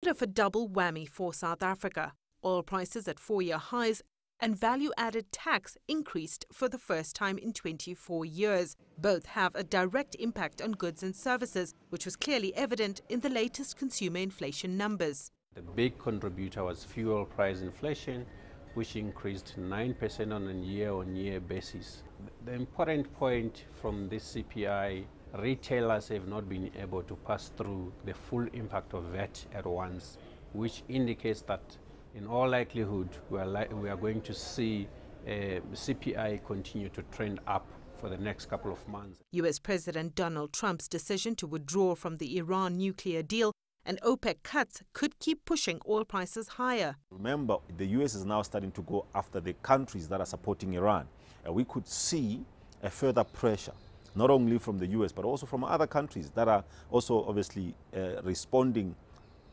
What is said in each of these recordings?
bit of a double whammy for South Africa. Oil prices at 4-year highs and value-added tax increased for the first time in 24 years. Both have a direct impact on goods and services, which was clearly evident in the latest consumer inflation numbers. The big contributor was fuel price inflation, which increased 9% on a year-on-year basis. The important point from this CPI, retailers have not been able to pass through the full impact of VAT at once, which indicates that in all likelihood we are going to see CPI continue to trend up for the next couple of months. US President Donald Trump's decision to withdraw from the Iran nuclear deal and OPEC cuts could keep pushing oil prices higher. Remember, the US is now starting to go after the countries that are supporting Iran. And we could see a further pressure, not only from the US, but also from other countries that are also obviously responding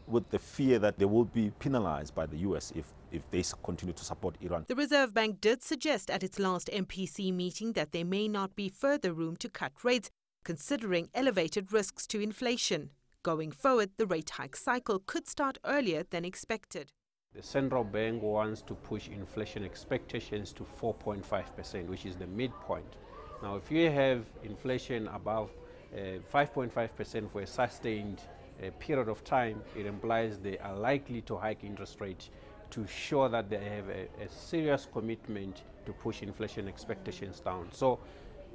with the fear that they will be penalized by the US if they continue to support Iran. The Reserve Bank did suggest at its last MPC meeting that there may not be further room to cut rates, considering elevated risks to inflation. Going forward, the rate hike cycle could start earlier than expected. The central bank wants to push inflation expectations to 4.5%, which is the midpoint. Now, if you have inflation above 5.5% for a sustained period of time, it implies they are likely to hike interest rates to show that they have a serious commitment to push inflation expectations down. So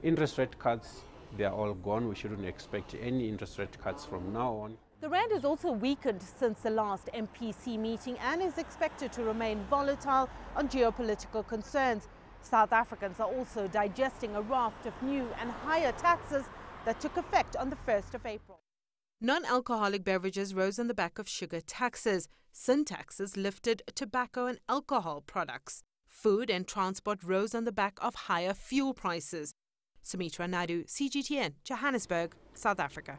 interest rate cuts, they are all gone. We shouldn't expect any interest rate cuts from now on. The rand has also weakened since the last MPC meeting and is expected to remain volatile on geopolitical concerns. South Africans are also digesting a raft of new and higher taxes that took effect on the 1st of April. Non-alcoholic beverages rose on the back of sugar taxes. Sin taxes lifted tobacco and alcohol products. Food and transport rose on the back of higher fuel prices. Sumitra Nydoo, CGTN, Johannesburg, South Africa.